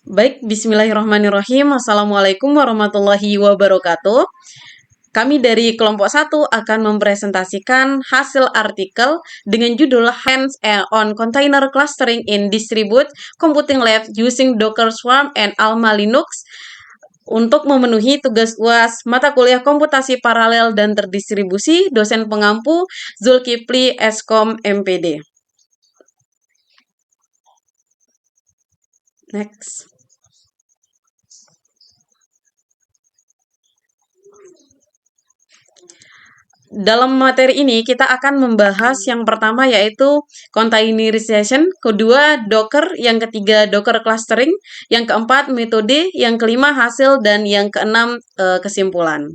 Baik, bismillahirrahmanirrahim. Assalamualaikum warahmatullahi wabarakatuh. Kami dari kelompok 1 akan mempresentasikan hasil artikel dengan judul Hands-on Container Clustering in Distributed Computing Lab Using Docker Swarm and Alma Linux untuk memenuhi tugas UAS mata kuliah komputasi paralel dan terdistribusi dosen pengampu Zulkifli Eskom MPD. Next. Dalam materi ini kita akan membahas yang pertama yaitu containerization, kedua Docker, yang ketiga Docker clustering, yang keempat metode, yang kelima hasil, dan yang keenam kesimpulan.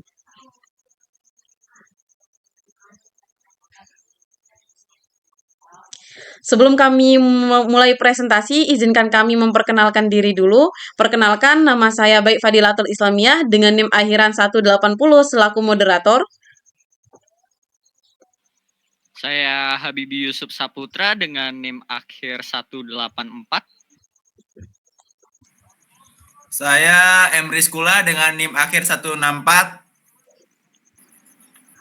Sebelum kami mulai presentasi, izinkan kami memperkenalkan diri dulu. Perkenalkan, nama saya Baik Fadilatul Islamiyah dengan NIM akhiran 180 selaku moderator. Saya Habibi Yusuf Saputra dengan NIM akhir 184. Saya Emri Skula dengan NIM akhir 164.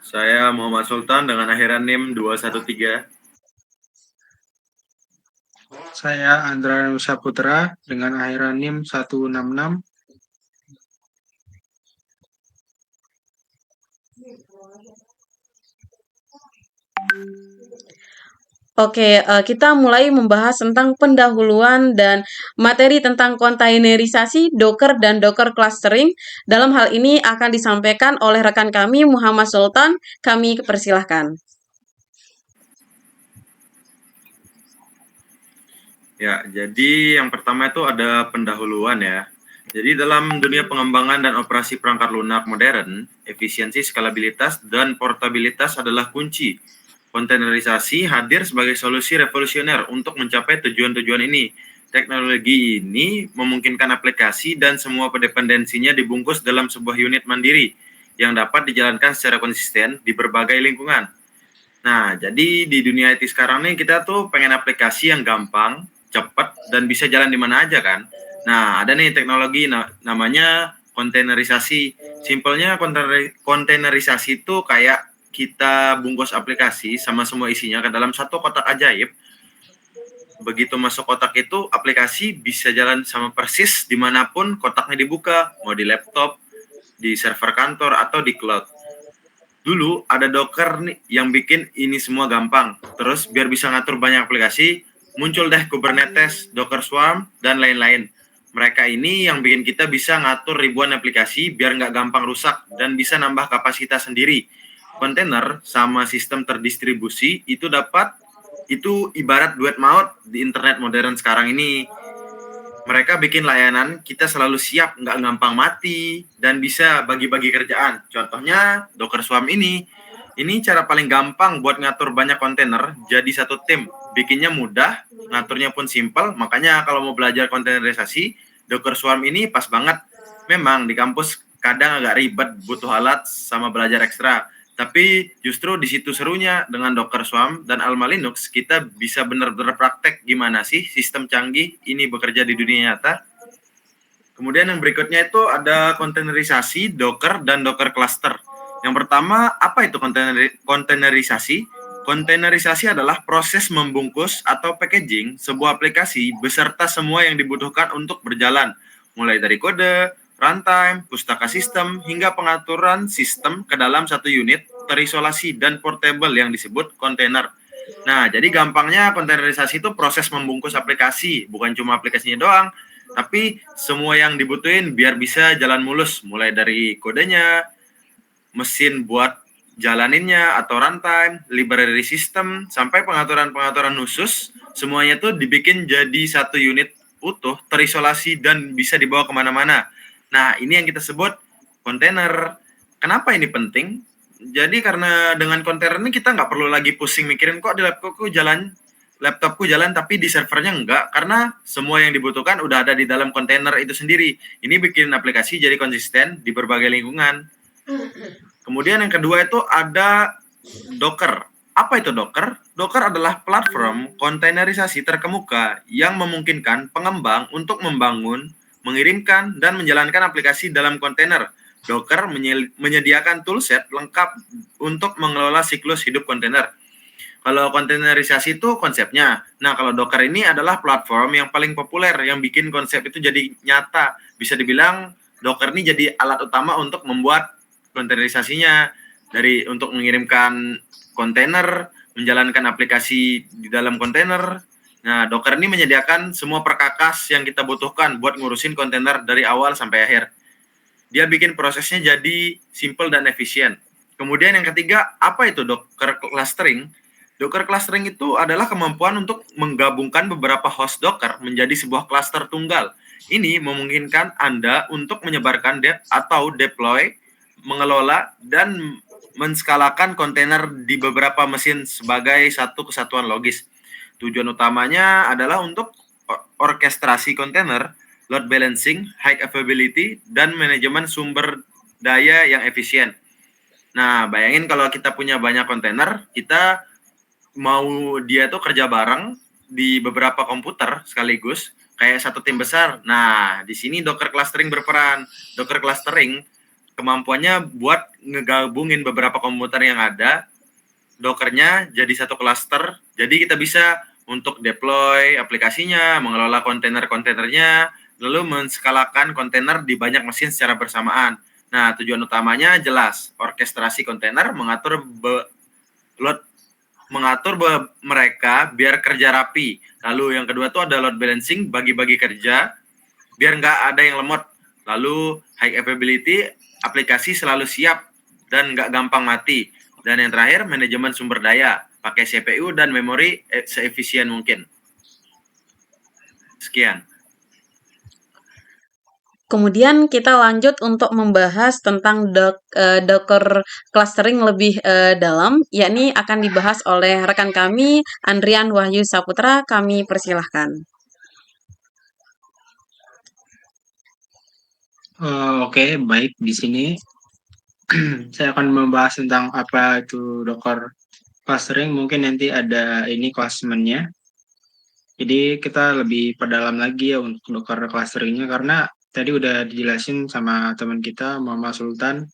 Saya Muhammad Sultan dengan akhiran NIM 213. Saya Andra Saputra dengan akhiran NIM 166. Oke, kita mulai membahas tentang pendahuluan dan materi tentang containerisasi, Docker, dan Docker clustering. Dalam hal ini akan disampaikan oleh rekan kami, Muhammad Sultan. Kami persilahkan. Ya, jadi yang pertama itu ada pendahuluan ya. Jadi dalam dunia pengembangan dan operasi perangkat lunak modern, efisiensi, skalabilitas, dan portabilitas adalah kunci. Kontainerisasi hadir sebagai solusi revolusioner untuk mencapai tujuan-tujuan ini. Teknologi ini memungkinkan aplikasi dan semua dependensinya dibungkus dalam sebuah unit mandiri yang dapat dijalankan secara konsisten di berbagai lingkungan. Nah, jadi di dunia IT sekarang nih kita tuh pengen aplikasi yang gampang, cepat, dan bisa jalan di mana aja kan. Nah, ada nih teknologi namanya kontainerisasi. Simpelnya kontainerisasi itu kayak kita bungkus aplikasi sama semua isinya ke dalam satu kotak ajaib. Begitu masuk kotak itu, aplikasi bisa jalan sama persis dimanapun kotaknya dibuka, mau di laptop, di server kantor, atau di cloud. Dulu ada Docker nih yang bikin ini semua gampang. Terus biar bisa ngatur banyak aplikasi, muncul deh Kubernetes, Docker Swarm, dan lain-lain. Mereka ini yang bikin kita bisa ngatur ribuan aplikasi biar nggak gampang rusak dan bisa nambah kapasitas sendiri. Kontainer sama sistem terdistribusi itu ibarat duet maut di internet modern sekarang ini. Mereka bikin layanan kita selalu siap, nggak gampang mati, dan bisa bagi-bagi kerjaan. Contohnya Docker Swarm ini cara paling gampang buat ngatur banyak kontainer jadi satu tim. Bikinnya mudah, ngaturnya pun simpel. Makanya kalau mau belajar kontainerisasi, Docker Swarm ini pas banget. Memang di kampus kadang agak ribet, butuh alat sama belajar ekstra. Tapi justru di situ serunya dengan Docker Swarm dan Alma Linux kita bisa benar-benar praktek gimana sih sistem canggih ini bekerja di dunia nyata. Kemudian yang berikutnya itu ada kontainerisasi, Docker, dan Docker cluster. Yang pertama, apa itu kontainerisasi? Kontainerisasi adalah proses membungkus atau packaging sebuah aplikasi beserta semua yang dibutuhkan untuk berjalan, mulai dari kode, runtime, pustaka sistem, hingga pengaturan sistem ke dalam satu unit terisolasi dan portable yang disebut kontainer. Nah, jadi gampangnya kontainerisasi itu proses membungkus aplikasi, bukan cuma aplikasinya doang, tapi semua yang dibutuhin biar bisa jalan mulus, mulai dari kodenya, mesin buat jalaninnya atau runtime, library system, sampai pengaturan-pengaturan khusus, semuanya tuh dibikin jadi satu unit utuh, terisolasi, dan bisa dibawa kemana-mana. Nah, ini yang kita sebut kontainer. Kenapa ini penting? Jadi karena dengan kontainer ini kita nggak perlu lagi pusing mikirin kok di laptopku jalan tapi di servernya enggak, karena semua yang dibutuhkan udah ada di dalam kontainer itu sendiri. Ini bikin aplikasi jadi konsisten di berbagai lingkungan. Kemudian yang kedua itu ada Docker. Apa itu Docker? Docker adalah platform kontainerisasi terkemuka yang memungkinkan pengembang untuk membangun, mengirimkan, dan menjalankan aplikasi dalam kontainer. Docker menyediakan toolset lengkap untuk mengelola siklus hidup kontainer. Kalau kontainerisasi itu konsepnya. Nah, kalau Docker ini adalah platform yang paling populer yang bikin konsep itu jadi nyata. Bisa dibilang Docker ini jadi alat utama untuk membuat kontainerisasinya, dari untuk mengirimkan kontainer, menjalankan aplikasi di dalam kontainer. Nah, Docker ini menyediakan semua perkakas yang kita butuhkan buat ngurusin kontainer dari awal sampai akhir. Dia bikin prosesnya jadi simple dan efisien. Kemudian yang ketiga, apa itu Docker clustering? Docker clustering itu adalah kemampuan untuk menggabungkan beberapa host Docker menjadi sebuah cluster tunggal. Ini memungkinkan Anda untuk menyebarkan atau deploy, mengelola, dan menskalakan kontainer di beberapa mesin sebagai satu kesatuan logis. Tujuan utamanya adalah untuk orkestrasi kontainer, load balancing, high availability, dan manajemen sumber daya yang efisien. Nah, bayangin kalau kita punya banyak kontainer, kita mau dia tuh kerja bareng di beberapa komputer sekaligus, kayak satu tim besar. Nah, di sini Docker clustering berperan. Docker clustering kemampuannya buat ngegabungin beberapa komputer yang ada, Dockernya jadi satu cluster. Jadi kita bisa untuk deploy aplikasinya, mengelola kontainer-kontainernya, lalu menskalakan kontainer di banyak mesin secara bersamaan. Nah, tujuan utamanya jelas, orkestrasi kontainer, mengatur mereka biar kerja rapi. Lalu yang kedua tuh ada load balancing, bagi-bagi kerja, biar nggak ada yang lemot. Lalu high availability, aplikasi selalu siap dan nggak gampang mati. Dan yang terakhir, manajemen sumber daya, pakai CPU dan memori seefisien mungkin. Sekian. Kemudian kita lanjut untuk membahas tentang Docker clustering lebih dalam, yakni akan dibahas oleh rekan kami, Andrian Wahyu Saputra. Kami persilahkan. Oke, baik. Di sini saya akan membahas tentang apa itu Docker clustering. Mungkin nanti ada ini klasemennya. Jadi kita lebih perdalam lagi ya untuk Docker clusteringnya, karena tadi udah dijelasin sama teman kita Muhammad Sultan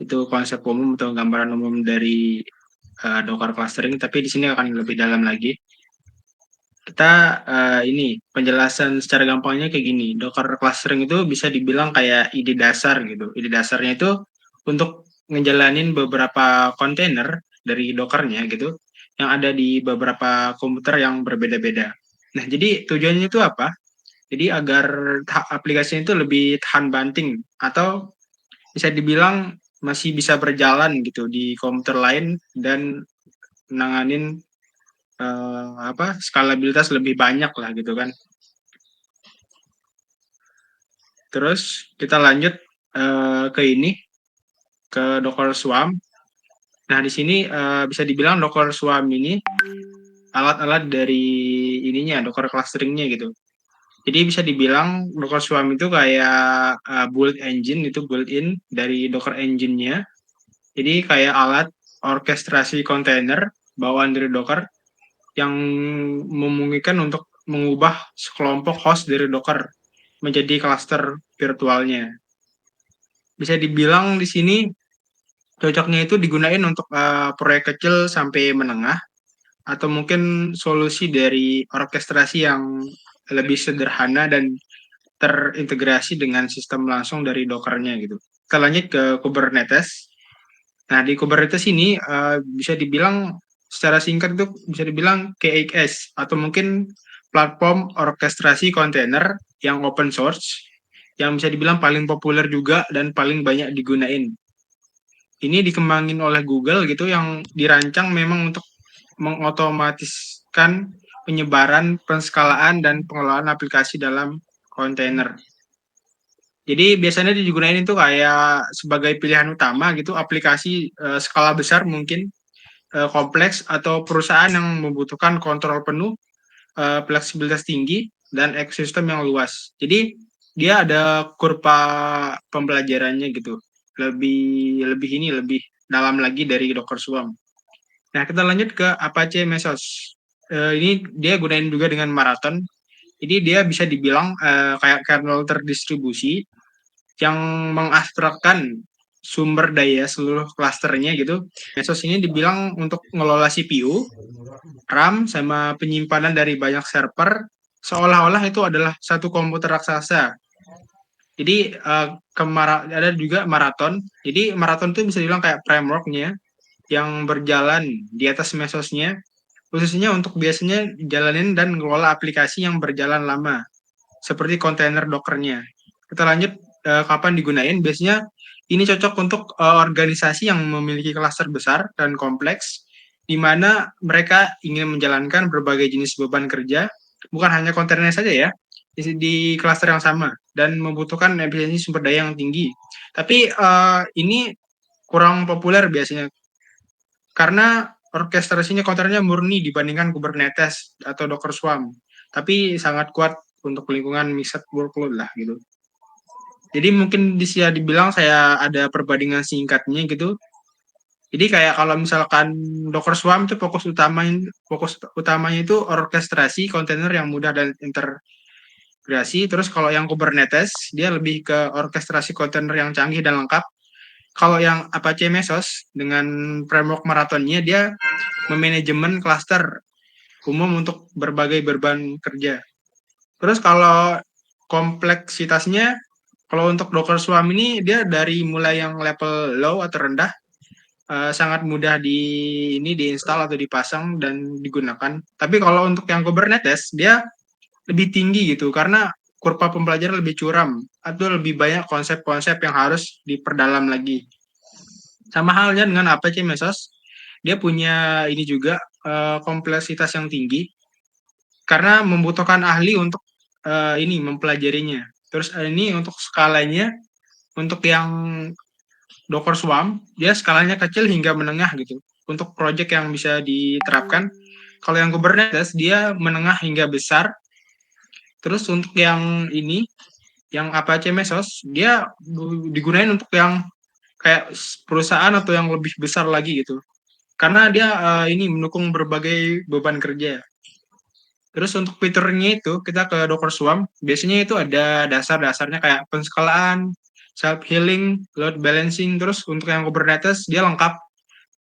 itu konsep umum atau gambaran umum dari Docker clustering, tapi di sini akan lebih dalam lagi. Kita ini penjelasan secara gampangnya kayak gini. Docker clustering itu bisa dibilang kayak ide dasar gitu. Ide dasarnya itu untuk ngejalanin beberapa kontainer dari Dockernya gitu yang ada di beberapa komputer yang berbeda-beda. Nah, jadi tujuannya itu apa? Jadi agar aplikasinya itu lebih tahan banting atau bisa dibilang masih bisa berjalan gitu di komputer lain dan menanganin skalabilitas lebih banyak lah gitu kan. Terus kita lanjut ke Docker Swarm. Nah, di sini bisa dibilang Docker Swarm ini alat-alat dari ininya, Docker clusteringnya gitu. Jadi bisa dibilang Docker Swarm itu kayak build engine, itu built-in dari Docker engine-nya. Jadi kayak alat orkestrasi kontainer bawaan dari Docker yang memungkinkan untuk mengubah sekelompok host dari Docker menjadi cluster virtualnya. Bisa dibilang di sini cocoknya itu digunain untuk proyek kecil sampai menengah, atau mungkin solusi dari orkestrasi yang lebih sederhana dan terintegrasi dengan sistem langsung dari Docker-nya gitu. Kita lanjut ke Kubernetes. Nah, di Kubernetes ini bisa dibilang secara singkat itu bisa dibilang KHS atau mungkin platform orkestrasi kontainer yang open source yang bisa dibilang paling populer juga dan paling banyak digunain. Ini dikembangin oleh Google gitu, yang dirancang memang untuk mengotomatiskan penyebaran, penskalaan, dan pengelolaan aplikasi dalam kontainer. Jadi biasanya digunain itu kayak sebagai pilihan utama gitu, aplikasi skala besar mungkin, kompleks, atau perusahaan yang membutuhkan kontrol penuh, fleksibilitas tinggi, dan ekosistem yang luas. Jadi dia ada kurva pembelajarannya gitu, lebih dalam lagi dari Docker Swarm. Nah, kita lanjut ke Apache Mesos. Ini dia gunain juga dengan Marathon. Jadi dia bisa dibilang kayak kernel terdistribusi yang mengabstrakkan sumber daya seluruh klasternya gitu. Mesos ini dibilang untuk ngelola CPU, RAM, sama penyimpanan dari banyak server, seolah-olah itu adalah satu komputer raksasa. Jadi ada juga maraton. Jadi maraton itu bisa dibilang kayak framework-nya yang berjalan di atas mesosnya, khususnya untuk biasanya jalanin dan ngelola aplikasi yang berjalan lama, seperti kontainer Docker-nya. Kita lanjut kapan digunain. Biasanya ini cocok untuk organisasi yang memiliki klaster besar dan kompleks, di mana mereka ingin menjalankan berbagai jenis beban kerja, bukan hanya kontainer saja ya, di klaster yang sama, dan membutuhkan efisiensi sumber daya yang tinggi. Tapi ini kurang populer biasanya, karena orkestrasinya kontainernya murni dibandingkan Kubernetes atau Docker Swarm, tapi sangat kuat untuk lingkungan mixed workload lah gitu. Jadi mungkin bisa dibilang saya ada perbandingan singkatnya gitu. Jadi kayak kalau misalkan Docker Swarm itu fokus utamanya itu orkestrasi kontainer yang mudah dan integrasi. Terus kalau yang Kubernetes dia lebih ke orkestrasi kontainer yang canggih dan lengkap. Kalau yang Apache Mesos dengan framework maratonnya dia memanajemen klaster umum untuk berbagai beban kerja. Terus kalau kompleksitasnya, kalau untuk Docker Swarm ini dia dari mulai yang level low atau rendah, sangat mudah diinstal atau dipasang dan digunakan. Tapi kalau untuk yang Kubernetes dia lebih tinggi gitu, karena kurva pembelajaran lebih curam atau lebih banyak konsep-konsep yang harus diperdalam lagi. Sama halnya dengan Apache Mesos, dia punya ini juga kompleksitas yang tinggi karena membutuhkan ahli untuk ini mempelajarinya. Terus ini untuk skalanya, untuk yang Docker Swarm, dia skalanya kecil hingga menengah gitu. Untuk project yang bisa diterapkan. Kalau yang Kubernetes, dia menengah hingga besar. Terus untuk yang ini, yang Apache Mesos, dia digunain untuk yang kayak perusahaan atau yang lebih besar lagi gitu. Karena dia ini mendukung berbagai beban kerja. Terus untuk fiturnya itu, kita ke Docker Swarm, biasanya itu ada dasar-dasarnya kayak penskalaan, self-healing, load balancing. Terus untuk yang Kubernetes, dia lengkap.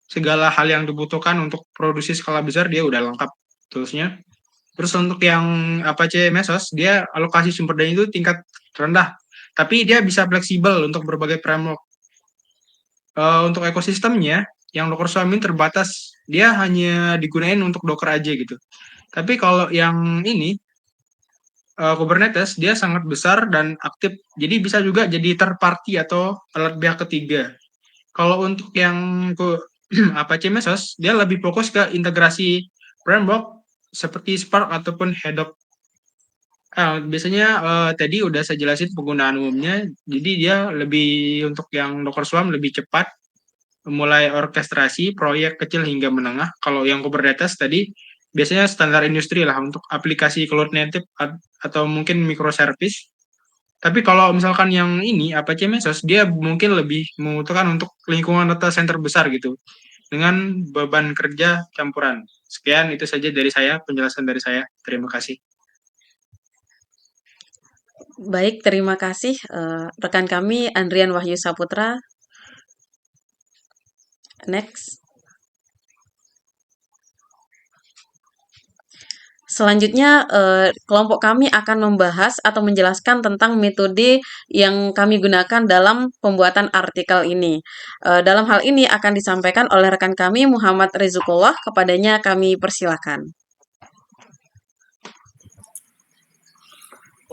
Segala hal yang dibutuhkan untuk produksi skala besar, dia udah lengkap toolsnya. Terus untuk yang Apache Mesos, dia alokasi sumber daya itu tingkat rendah. Tapi dia bisa fleksibel untuk berbagai framework. Untuk ekosistemnya, yang Docker Swarm ini terbatas. Dia hanya digunain untuk Docker aja gitu. Tapi kalau yang ini, Kubernetes, dia sangat besar dan aktif. Jadi bisa juga jadi third party atau alat pihak ketiga. Kalau untuk yang Apache Mesos, dia lebih fokus ke integrasi framework seperti Spark ataupun Hadoop. Biasanya tadi udah saya jelasin penggunaan umumnya. Jadi dia lebih untuk yang Docker Swarm lebih cepat, mulai orkestrasi, proyek kecil hingga menengah. Kalau yang Kubernetes tadi biasanya standar industri lah untuk aplikasi cloud native atau mungkin microservice. Tapi kalau misalkan yang ini Apache Mesos, dia mungkin lebih membutuhkan untuk lingkungan data center besar gitu, dengan beban kerja campuran. Sekian, itu saja dari saya, penjelasan dari saya. Terima kasih. Baik, terima kasih rekan kami Andrian Wahyu Saputra. Next. Selanjutnya, kelompok kami akan membahas atau menjelaskan tentang metode yang kami gunakan dalam pembuatan artikel ini. Dalam hal ini akan disampaikan oleh rekan kami Muhammad Rizukullah, kepadanya kami persilakan.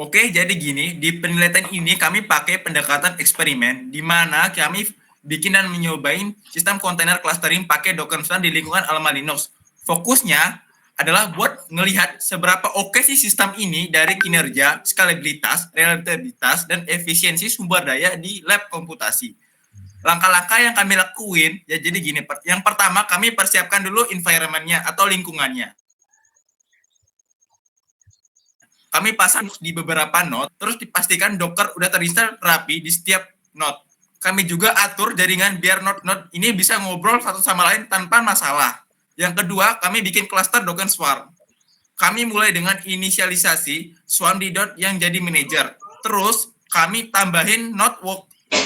Oke, jadi gini, di penelitian ini kami pakai pendekatan eksperimen, di mana kami bikin dan mencobain sistem kontainer clustering pakai Docker Swarm di lingkungan Alma Linux. Fokusnya adalah buat ngelihat seberapa oke sih sistem ini dari kinerja, skalabilitas, reliabilitas, dan efisiensi sumber daya di lab komputasi. Langkah-langkah yang kami lakuin, ya jadi gini, yang pertama kami persiapkan dulu environment-nya atau lingkungannya. Kami pasang di beberapa node, terus dipastikan Docker udah terinstall rapi di setiap node. Kami juga atur jaringan biar node-node ini bisa ngobrol satu sama lain tanpa masalah. Yang kedua, kami bikin cluster Docker Swarm. Kami mulai dengan inisialisasi Swarmdot yang jadi manajer. Terus kami tambahin node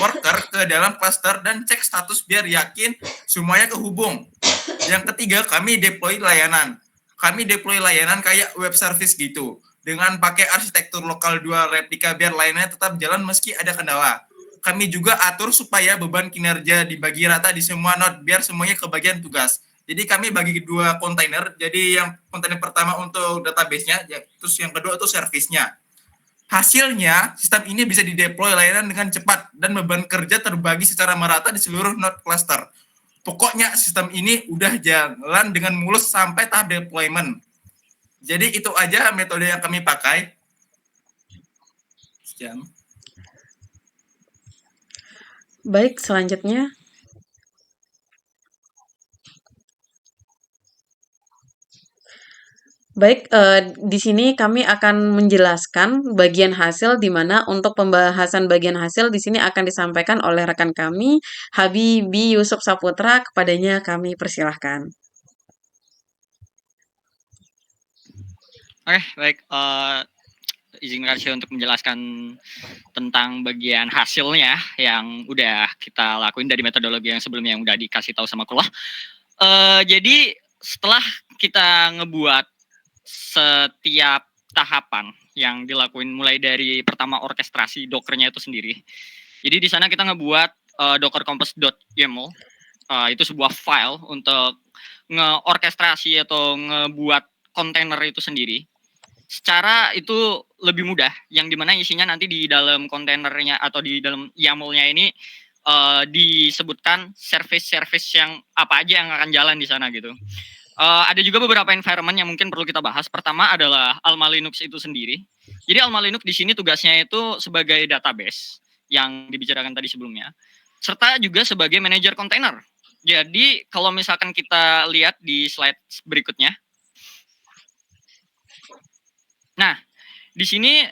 worker ke dalam cluster dan cek status biar yakin semuanya kehubung. Yang ketiga, kami deploy layanan. Kami deploy layanan kayak web service gitu. Dengan pakai arsitektur lokal dual replika biar layanannya tetap jalan meski ada kendala. Kami juga atur supaya beban kinerja dibagi rata di semua node biar semuanya kebagian tugas. Jadi kami bagi dua kontainer. Jadi yang kontainer pertama untuk database-nya, terus yang kedua itu service-nya. Hasilnya, sistem ini bisa dideploy layanan dengan cepat dan beban kerja terbagi secara merata di seluruh node cluster. Pokoknya sistem ini udah jalan dengan mulus sampai tahap deployment. Jadi itu aja metode yang kami pakai. Sekian. Baik, selanjutnya. Baik, di sini kami akan menjelaskan bagian hasil di mana untuk pembahasan bagian hasil di sini akan disampaikan oleh rekan kami, Habibi Yusuf Saputra. Kepadanya kami persilahkan. Oke, baik. Izinkan saya untuk menjelaskan tentang bagian hasilnya yang udah kita lakuin dari metodologi yang sebelumnya yang udah dikasih tahu sama Kullah. Jadi setelah kita ngebuat setiap tahapan yang dilakuin mulai dari pertama orkestrasi Docker-nya itu sendiri. Jadi di sana kita ngebuat dockercompose.yaml. Itu sebuah file untuk ngeorkestrasi atau ngebuat kontainer itu sendiri. Secara itu lebih mudah, yang dimana isinya nanti di dalam kontainernya atau di dalam YAML-nya ini disebutkan service-service yang apa aja yang akan jalan di sana gitu. Ada juga beberapa environment yang mungkin perlu kita bahas. Pertama adalah Alma Linux itu sendiri. Jadi Alma Linux di sini tugasnya itu sebagai database yang dibicarakan tadi sebelumnya, serta juga sebagai manajer kontainer. Jadi kalau misalkan kita lihat di slide berikutnya, nah di sini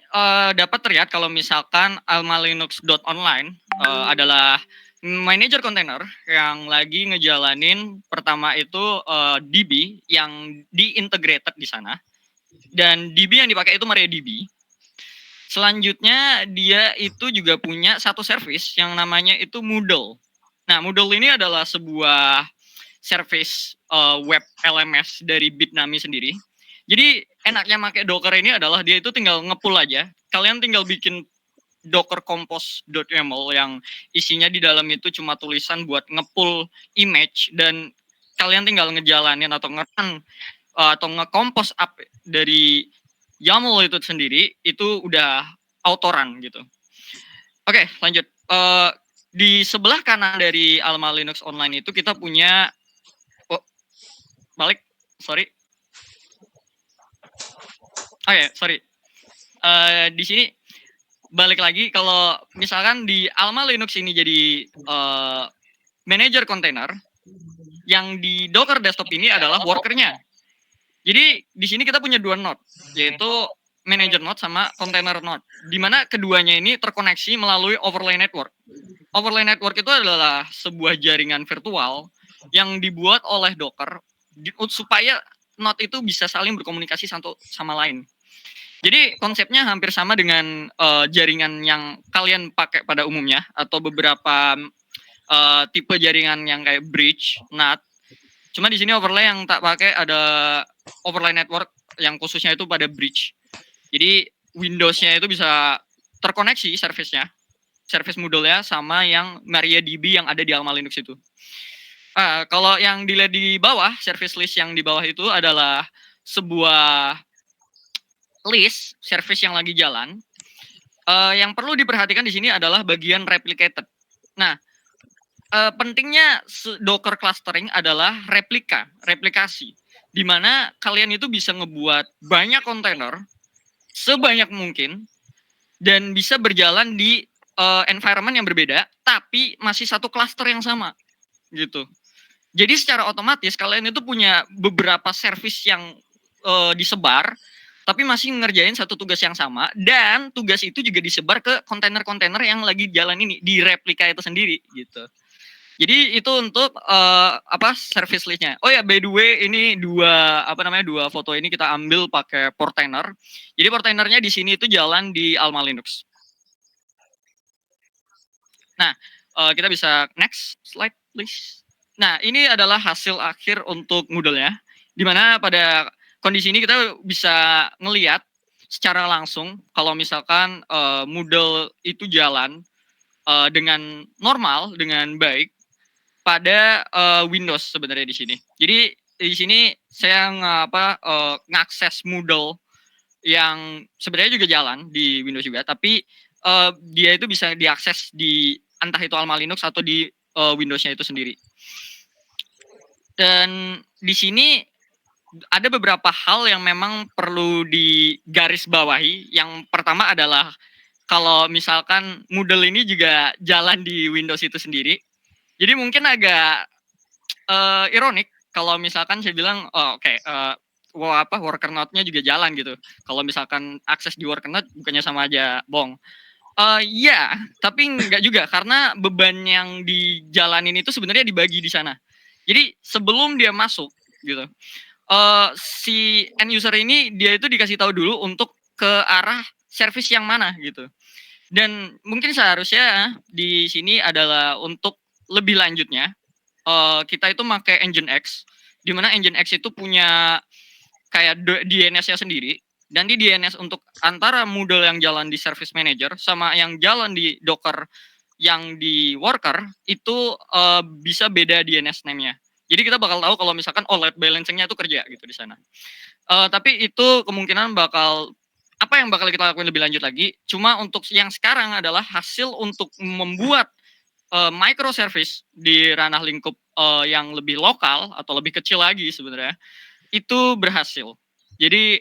dapat terlihat kalau misalkan almalinux.online adalah manajer kontainer yang lagi ngejalanin pertama itu DB yang diintegrated di sana, dan DB yang dipakai itu MariaDB. Selanjutnya dia itu juga punya satu service yang namanya itu Moodle. Nah, Moodle ini adalah sebuah service web LMS dari Bitnami sendiri. Jadi enaknya pakai Docker ini adalah dia itu tinggal nge-pull aja. Kalian tinggal bikin dockercompose.yaml yang isinya di dalam itu cuma tulisan buat nge-pull image, dan kalian tinggal ngejalanin atau nge-run atau nge-compose up dari YAML itu sendiri, itu udah auto-run gitu. Oke, lanjut. Di sebelah kanan dari Alma Linux Online itu kita punya sorry. Di sini balik lagi, kalau misalkan di Alma Linux ini jadi manager kontainer, yang di Docker desktop ini adalah workernya. Jadi di sini kita punya dua node, yaitu manager node sama container node, di mana keduanya ini terkoneksi melalui overlay network. Overlay network itu adalah sebuah jaringan virtual yang dibuat oleh Docker supaya node itu bisa saling berkomunikasi satu sama lain. Jadi konsepnya hampir sama dengan jaringan yang kalian pakai pada umumnya, atau beberapa tipe jaringan yang kayak bridge, NAT. Cuma di sini overlay yang tak pakai ada overlay network yang khususnya itu pada bridge. Jadi Windows-nya itu bisa terkoneksi service-nya, service Moodle-nya sama yang MariaDB yang ada di Alma Linux itu. Kalau yang dilihat di bawah, service list yang di bawah itu adalah sebuah list service yang lagi jalan. Yang perlu diperhatikan di sini adalah bagian replicated. Nah, pentingnya Docker clustering adalah replikasi, di mana kalian itu bisa ngebuat banyak kontainer sebanyak mungkin dan bisa berjalan di environment yang berbeda, tapi masih satu cluster yang sama, gitu. Jadi secara otomatis kalian itu punya beberapa service yang disebar, tapi masih ngerjain satu tugas yang sama, dan tugas itu juga disebar ke kontainer-kontainer yang lagi jalan ini, di replika itu sendiri gitu. Jadi itu untuk service listnya. Oh ya, by the way, ini dua foto ini kita ambil pakai Portainer. Jadi Portainernya di sini itu jalan di Alma Linux. Nah, kita bisa next slide please. Nah, ini adalah hasil akhir untuk Moodle-nya, di mana pada kondisi ini kita bisa ngelihat secara langsung kalau misalkan Moodle itu jalan dengan normal, dengan baik pada Windows sebenarnya di sini. Jadi di sini saya ngakses Moodle yang sebenarnya juga jalan di Windows juga, tapi dia itu bisa diakses di entah itu Alma Linux atau di Windows-nya itu sendiri. Dan di sini ada beberapa hal yang memang perlu digarisbawahi. Yang pertama adalah kalau misalkan Moodle ini juga jalan di Windows itu sendiri. Jadi mungkin agak ironik kalau misalkan saya bilang worker node-nya juga jalan gitu. Kalau misalkan akses di worker node bukannya sama aja bohong. Iya, tapi enggak juga karena beban yang dijalanin itu sebenarnya dibagi di sana. Jadi sebelum dia masuk gitu, si end user ini dia itu dikasih tahu dulu untuk ke arah service yang mana gitu. Dan mungkin seharusnya di sini adalah untuk lebih lanjutnya kita itu pakai Nginx, di mana Nginx itu punya kayak DNS-nya sendiri. Dan di DNS untuk antara Moodle yang jalan di Service Manager sama yang jalan di Docker yang di Worker itu bisa beda DNS name-nya. Jadi kita bakal tahu kalau misalkan load balancing-nya itu kerja gitu di sana. Tapi itu kemungkinan apa yang bakal kita lakukan lebih lanjut lagi. Cuma untuk yang sekarang adalah hasil untuk membuat microservice di ranah lingkup yang lebih lokal atau lebih kecil lagi sebenarnya itu berhasil. Jadi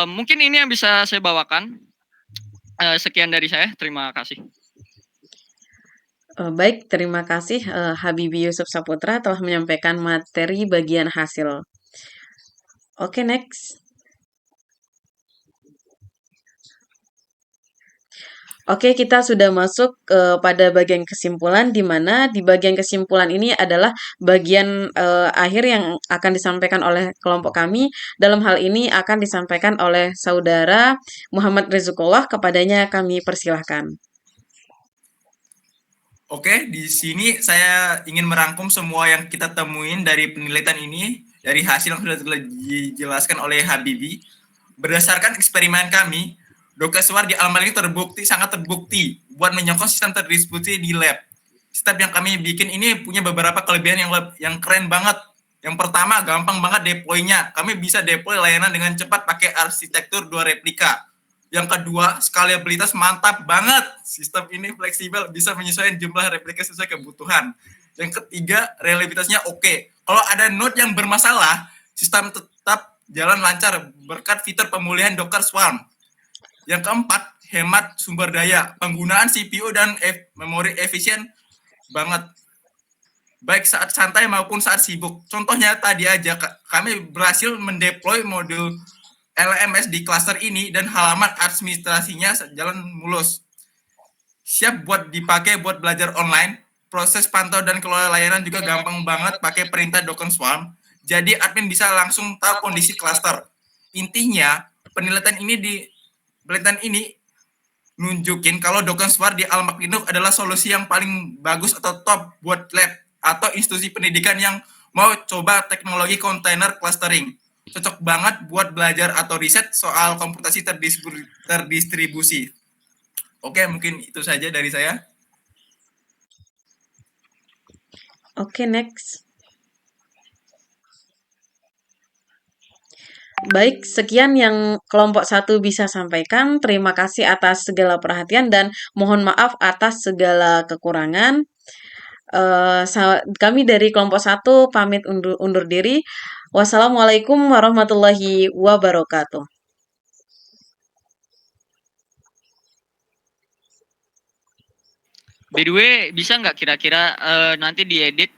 mungkin ini yang bisa saya bawakan. Sekian dari saya. Terima kasih. Baik, terima kasih Habibie Yusuf Saputra telah menyampaikan materi bagian hasil. Oke, next. Oke, kita sudah masuk pada bagian kesimpulan, di mana di bagian kesimpulan ini adalah bagian akhir yang akan disampaikan oleh kelompok kami. Dalam hal ini akan disampaikan oleh saudara Muhammad Rizukullah, kepadanya kami persilahkan. Oke, di sini saya ingin merangkum semua yang kita temuin dari penelitian ini, dari hasil yang sudah dijelaskan oleh Habibie. Berdasarkan eksperimen kami, Docker di Alma ini sangat terbukti buat menyokong sistem terdistribusi di lab. Sistem yang kami bikin ini punya beberapa kelebihan yang keren banget. Yang pertama, gampang banget deploy-nya. Kami bisa deploy layanan dengan cepat pakai arsitektur 2 replika. Yang kedua, scalabilitas mantap banget. Sistem ini fleksibel, bisa menyesuaikan jumlah replika sesuai kebutuhan. Yang ketiga, reliabilitasnya oke. Kalau ada node yang bermasalah, sistem tetap jalan lancar berkat fitur pemulihan Docker Swarm. Yang keempat, hemat sumber daya. Penggunaan CPU dan memori efisien banget. Baik saat santai maupun saat sibuk. Contohnya tadi aja, kami berhasil mendeploy modul LMS di cluster ini dan halaman administrasinya jalan mulus. Siap buat dipakai buat belajar online. Proses pantau dan kelola layanan juga gampang banget pakai perintah Docker Swarm. Jadi admin bisa langsung tahu kondisi cluster. Intinya, penelitian ini nunjukin kalau Docker Swarm di Alma Linux adalah solusi yang paling bagus atau top buat lab atau institusi pendidikan yang mau coba teknologi container clustering. Cocok banget buat belajar atau riset soal komputasi terdistribusi. Oke, mungkin itu saja dari saya. Oke, next. Baik, sekian yang kelompok 1 bisa sampaikan. Terima kasih atas segala perhatian dan mohon maaf atas segala kekurangan. Kami dari kelompok 1 pamit undur diri. Wassalamualaikum warahmatullahi wabarakatuh. By the way, bisa nggak kira-kira nanti diedit